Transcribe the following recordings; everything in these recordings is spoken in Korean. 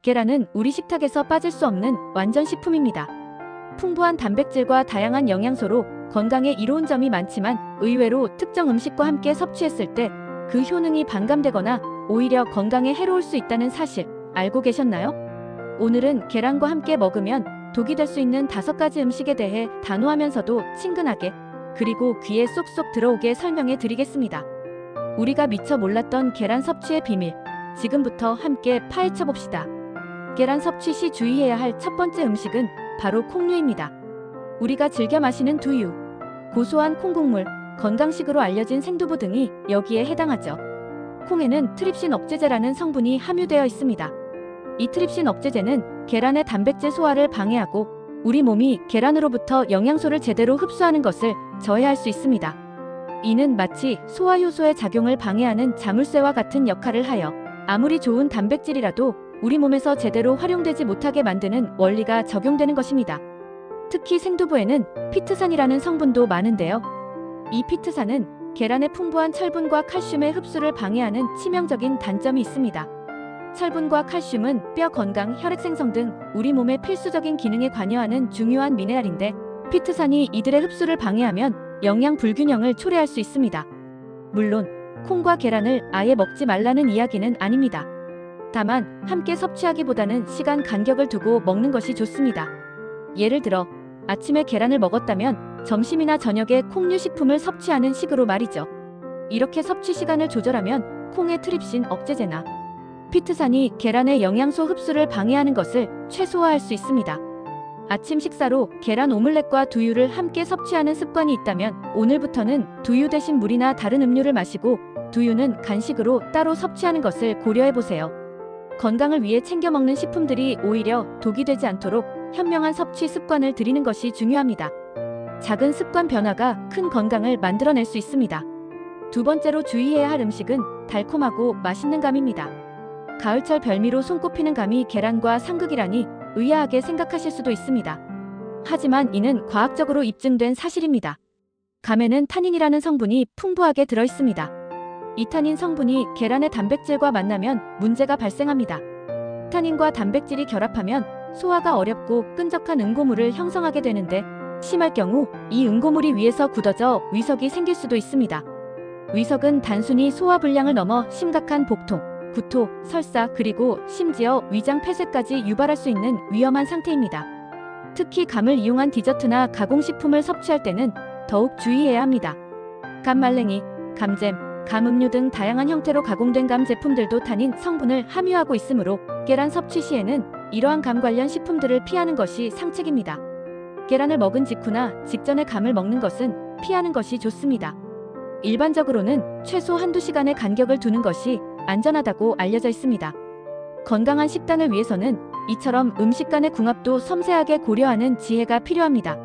계란은 우리 식탁에서 빠질 수 없는 완전 식품입니다. 풍부한 단백질과 다양한 영양소로 건강에 이로운 점이 많지만 의외로 특정 음식과 함께 섭취했을 때 그 효능이 반감되거나 오히려 건강에 해로울 수 있다는 사실 알고 계셨나요? 오늘은 계란과 함께 먹으면 독이 될 수 있는 5가지 음식에 대해 단호하면서도 친근하게 그리고 귀에 쏙쏙 들어오게 설명해 드리겠습니다. 우리가 미처 몰랐던 계란 섭취의 비밀, 지금부터 함께 파헤쳐 봅시다. 계란 섭취 시 주의해야 할 첫 번째 음식은 바로 콩류입니다. 우리가 즐겨 마시는 두유, 고소한 콩국물, 건강식으로 알려진 생두부 등이 여기에 해당하죠. 콩에는 트립신 억제제라는 성분이 함유되어 있습니다. 이 트립신 억제제는 계란의 단백질 소화를 방해하고 우리 몸이 계란으로부터 영양소를 제대로 흡수하는 것을 저해할 수 있습니다. 이는 마치 소화 효소의 작용을 방해하는 자물쇠와 같은 역할을 하여 아무리 좋은 단백질이라도 우리 몸에서 제대로 활용되지 못하게 만드는 원리가 적용되는 것입니다. 특히 생두부에는 피트산이라는 성분도 많은데요. 이 피트산은 계란의 풍부한 철분과 칼슘의 흡수를 방해하는 치명적인 단점이 있습니다. 철분과 칼슘은 뼈 건강, 혈액 생성 등 우리 몸의 필수적인 기능에 관여하는 중요한 미네랄인데 피트산이 이들의 흡수를 방해하면 영양 불균형을 초래할 수 있습니다. 물론 콩과 계란을 아예 먹지 말라는 이야기는 아닙니다. 다만 함께 섭취하기보다는 시간 간격을 두고 먹는 것이 좋습니다. 예를 들어 아침에 계란을 먹었다면 점심이나 저녁에 콩류 식품을 섭취하는 식으로 말이죠. 이렇게 섭취 시간을 조절하면 콩의 트립신 억제제나 피트산이 계란의 영양소 흡수를 방해하는 것을 최소화할 수 있습니다. 아침 식사로 계란 오믈렛과 두유를 함께 섭취하는 습관이 있다면 오늘부터는 두유 대신 물이나 다른 음료를 마시고 두유는 간식으로 따로 섭취하는 것을 고려해보세요. 건강을 위해 챙겨 먹는 식품들이 오히려 독이 되지 않도록 현명한 섭취 습관을 들이는 것이 중요합니다. 작은 습관 변화가 큰 건강을 만들어낼 수 있습니다. 두 번째로 주의해야 할 음식은 달콤하고 맛있는 감입니다. 가을철 별미로 손꼽히는 감이 계란과 상극이라니 의아하게 생각하실 수도 있습니다. 하지만 이는 과학적으로 입증된 사실입니다. 감에는 타닌이라는 성분이 풍부하게 들어있습니다. 이 타닌 성분이 계란의 단백질과 만나면 문제가 발생합니다. 타닌과 단백질이 결합하면 소화가 어렵고 끈적한 응고물을 형성하게 되는데 심할 경우 이 응고물이 위에서 굳어져 위석이 생길 수도 있습니다. 위석은 단순히 소화 불량을 넘어 심각한 복통, 구토, 설사 그리고 심지어 위장 폐쇄까지 유발할 수 있는 위험한 상태입니다. 특히 감을 이용한 디저트나 가공식품을 섭취할 때는 더욱 주의해야 합니다. 감 말랭이, 감잼, 감음료 등 다양한 형태로 가공된 감 제품들도 타닌 성분을 함유하고 있으므로 계란 섭취 시에는 이러한 감 관련 식품들을 피하는 것이 상책입니다. 계란을 먹은 직후나 직전에 감을 먹는 것은 피하는 것이 좋습니다. 일반적으로는 최소 한두 시간의 간격을 두는 것이 안전하다고 알려져 있습니다. 건강한 식단을 위해서는 이처럼 음식 간의 궁합도 섬세하게 고려하는 지혜가 필요합니다.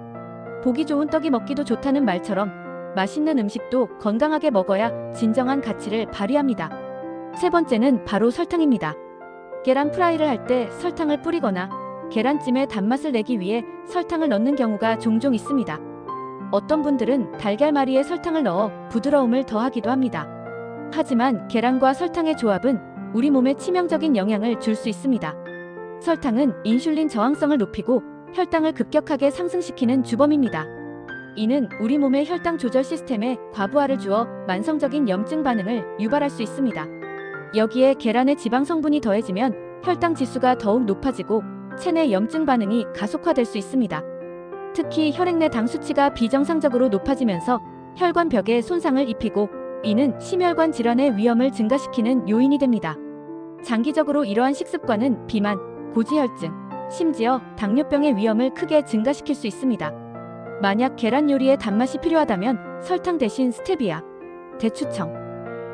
보기 좋은 떡이 먹기도 좋다는 말처럼 맛있는 음식도 건강하게 먹어야 진정한 가치를 발휘합니다. 세 번째는 바로 설탕입니다. 계란 프라이를 할 때 설탕을 뿌리거나 계란찜에 단맛을 내기 위해 설탕을 넣는 경우가 종종 있습니다. 어떤 분들은 달걀말이에 설탕을 넣어 부드러움을 더하기도 합니다. 하지만 계란과 설탕의 조합은 우리 몸에 치명적인 영향을 줄 수 있습니다. 설탕은 인슐린 저항성을 높이고 혈당을 급격하게 상승시키는 주범입니다. 이는 우리 몸의 혈당 조절 시스템에 과부하를 주어 만성적인 염증 반응을 유발할 수 있습니다. 여기에 계란의 지방 성분이 더해지면 혈당 지수가 더욱 높아지고 체내 염증 반응이 가속화될 수 있습니다. 특히 혈액 내 당 수치가 비정상적으로 높아지면서 혈관벽에 손상을 입히고 이는 심혈관 질환의 위험을 증가시키는 요인이 됩니다. 장기적으로 이러한 식습관은 비만, 고지혈증, 심지어 당뇨병의 위험을 크게 증가시킬 수 있습니다. 만약 계란 요리에 단맛이 필요하다면 설탕 대신 스테비아, 대추청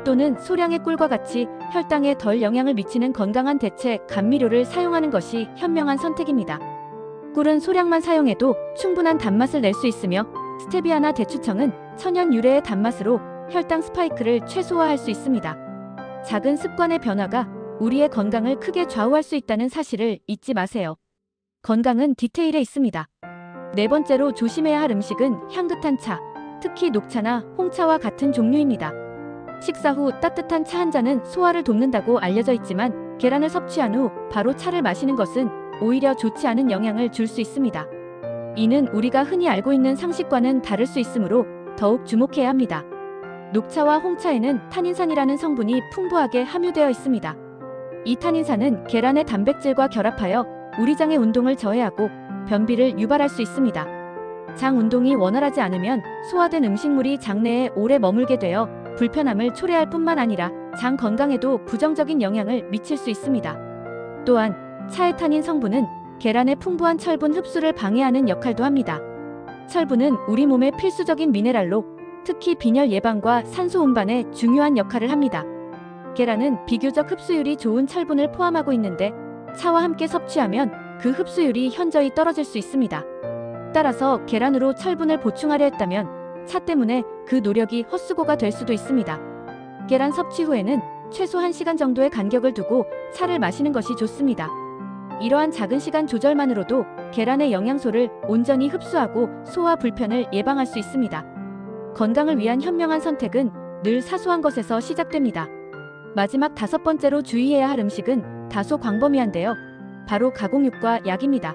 또는 소량의 꿀과 같이 혈당에 덜 영향을 미치는 건강한 대체 감미료를 사용하는 것이 현명한 선택입니다. 꿀은 소량만 사용해도 충분한 단맛을 낼 수 있으며 스테비아나 대추청은 천연 유래의 단맛으로 혈당 스파이크를 최소화할 수 있습니다. 작은 습관의 변화가 우리의 건강을 크게 좌우할 수 있다는 사실을 잊지 마세요. 건강은 디테일에 있습니다. 네 번째로 조심해야 할 음식은 향긋한 차, 특히 녹차나 홍차와 같은 종류입니다. 식사 후 따뜻한 차 한 잔은 소화를 돕는다고 알려져 있지만 계란을 섭취한 후 바로 차를 마시는 것은 오히려 좋지 않은 영향을 줄 수 있습니다. 이는 우리가 흔히 알고 있는 상식과는 다를 수 있으므로 더욱 주목해야 합니다. 녹차와 홍차에는 타닌산이라는 성분이 풍부하게 함유되어 있습니다. 이 타닌산은 계란의 단백질과 결합하여 우리 장의 운동을 저해하고 변비를 유발할 수 있습니다. 장 운동이 원활하지 않으면 소화된 음식물이 장내에 오래 머물게 되어 불편함을 초래할 뿐만 아니라 장 건강에도 부정적인 영향을 미칠 수 있습니다. 또한 차의 타닌 성분은 계란의 풍부한 철분 흡수를 방해하는 역할도 합니다. 철분은 우리 몸의 필수적인 미네랄로 특히 빈혈 예방과 산소 운반에 중요한 역할을 합니다. 계란은 비교적 흡수율이 좋은 철분을 포함하고 있는데 차와 함께 섭취하면 그 흡수율이 현저히 떨어질 수 있습니다. 따라서 계란으로 철분을 보충하려 했다면 차 때문에 그 노력이 헛수고가 될 수도 있습니다. 계란 섭취 후에는 최소 1시간 정도의 간격을 두고 차를 마시는 것이 좋습니다. 이러한 작은 시간 조절만으로도 계란의 영양소를 온전히 흡수하고 소화 불편을 예방할 수 있습니다. 건강을 위한 현명한 선택은 늘 사소한 것에서 시작됩니다. 마지막 5번째로 주의해야 할 음식은 다소 광범위한데요. 바로 가공육과 약입니다.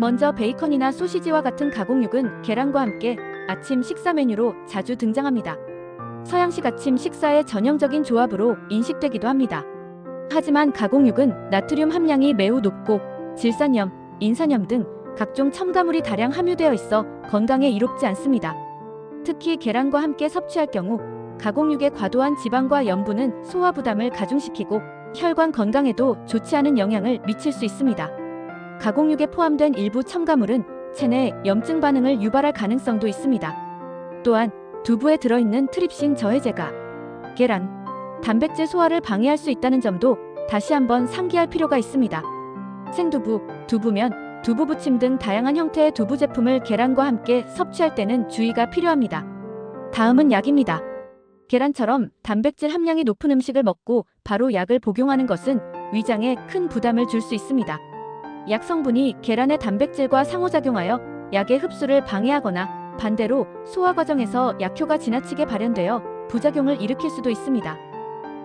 먼저 베이컨이나 소시지와 같은 가공육은 계란과 함께 아침 식사 메뉴로 자주 등장합니다. 서양식 아침 식사의 전형적인 조합으로 인식되기도 합니다. 하지만 가공육은 나트륨 함량이 매우 높고 질산염, 인산염 등 각종 첨가물이 다량 함유되어 있어 건강에 이롭지 않습니다. 특히 계란과 함께 섭취할 경우 가공육의 과도한 지방과 염분은 소화 부담을 가중시키고 혈관 건강에도 좋지 않은 영향을 미칠 수 있습니다. 가공육에 포함된 일부 첨가물은 체내 염증 반응을 유발할 가능성도 있습니다. 또한 두부에 들어있는 트립신 저해제가 계란, 단백질 소화를 방해할 수 있다는 점도 다시 한번 상기할 필요가 있습니다. 생두부, 두부면, 두부부침 등 다양한 형태의 두부 제품을 계란과 함께 섭취할 때는 주의가 필요합니다. 다음은 약입니다. 계란처럼 단백질 함량이 높은 음식을 먹고 바로 약을 복용하는 것은 위장에 큰 부담을 줄 수 있습니다. 약 성분이 계란의 단백질과 상호작용하여 약의 흡수를 방해하거나 반대로 소화 과정에서 약효가 지나치게 발현되어 부작용을 일으킬 수도 있습니다.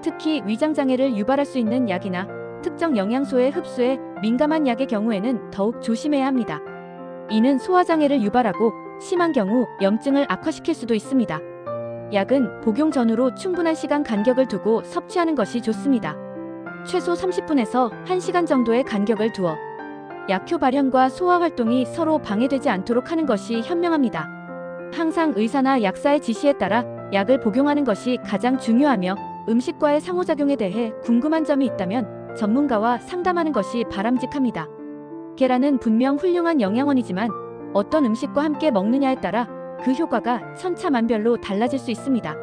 특히 위장장애를 유발할 수 있는 약이나 특정 영양소의 흡수에 민감한 약의 경우에는 더욱 조심해야 합니다. 이는 소화장애를 유발하고 심한 경우 염증을 악화시킬 수도 있습니다. 약은 복용 전후로 충분한 시간 간격을 두고 섭취하는 것이 좋습니다. 최소 30분에서 1시간 정도의 간격을 두어 약효 발현과 소화 활동이 서로 방해되지 않도록 하는 것이 현명합니다. 항상 의사나 약사의 지시에 따라 약을 복용하는 것이 가장 중요하며 음식과의 상호작용에 대해 궁금한 점이 있다면 전문가와 상담하는 것이 바람직합니다. 계란은 분명 훌륭한 영양원이지만 어떤 음식과 함께 먹느냐에 따라 그 효과가 천차만별로 달라질 수 있습니다.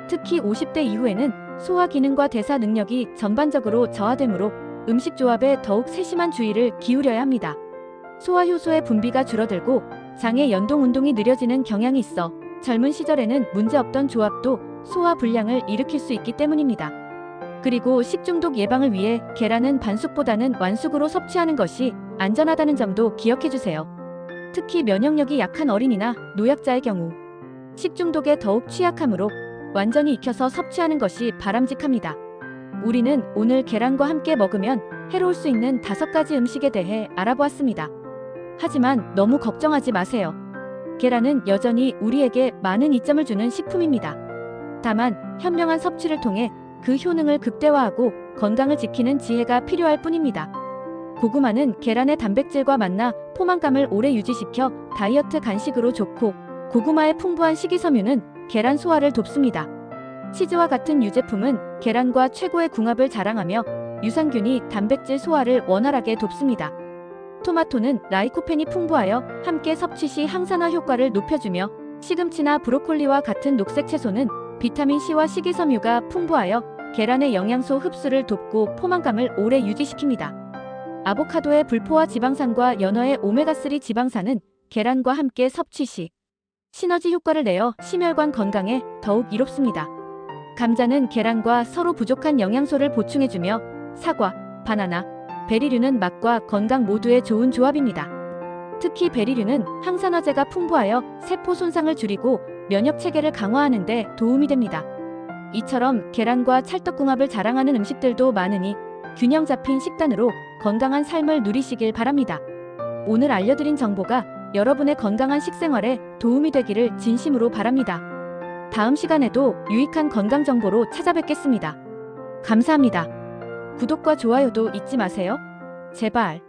특히 50대 이후에는 소화 기능과 대사 능력이 전반적으로 저하되므로 음식 조합에 더욱 세심한 주의를 기울여야 합니다. 소화 효소의 분비가 줄어들고 장의 연동 운동이 느려지는 경향이 있어 젊은 시절에는 문제없던 조합도 소화 불량을 일으킬 수 있기 때문입니다. 그리고 식중독 예방을 위해 계란은 반숙보다는 완숙으로 섭취하는 것이 안전하다는 점도 기억해주세요. 특히 면역력이 약한 어린이나 노약자의 경우 식중독에 더욱 취약하므로 완전히 익혀서 섭취하는 것이 바람직합니다. 우리는 오늘 계란과 함께 먹으면 해로울 수 있는 5가지 음식에 대해 알아보았습니다. 하지만 너무 걱정하지 마세요. 계란은 여전히 우리에게 많은 이점을 주는 식품입니다. 다만 현명한 섭취를 통해 그 효능을 극대화하고 건강을 지키는 지혜가 필요할 뿐입니다. 고구마는 계란의 단백질과 만나 포만감을 오래 유지시켜 다이어트 간식으로 좋고 고구마의 풍부한 식이섬유는 계란 소화를 돕습니다. 치즈와 같은 유제품은 계란과 최고의 궁합을 자랑하며 유산균이 단백질 소화를 원활하게 돕습니다. 토마토는 라이코펜이 풍부하여 함께 섭취 시 항산화 효과를 높여주며 시금치나 브로콜리와 같은 녹색 채소는 비타민C와 식이섬유가 풍부하여 계란의 영양소 흡수를 돕고 포만감을 오래 유지시킵니다. 아보카도의 불포화 지방산과 연어의 오메가3 지방산은 계란과 함께 섭취 시 시너지 효과를 내어 심혈관 건강에 더욱 이롭습니다. 감자는 계란과 서로 부족한 영양소를 보충해주며 사과, 바나나, 베리류는 맛과 건강 모두에 좋은 조합입니다. 특히 베리류는 항산화제가 풍부하여 세포 손상을 줄이고 면역 체계를 강화하는 데 도움이 됩니다. 이처럼 계란과 찰떡궁합을 자랑하는 음식들도 많으니 균형 잡힌 식단으로 건강한 삶을 누리시길 바랍니다. 오늘 알려드린 정보가 여러분의 건강한 식생활에 도움이 되기를 진심으로 바랍니다. 다음 시간에도 유익한 건강 정보로 찾아뵙겠습니다. 감사합니다. 구독과 좋아요도 잊지 마세요. 제발.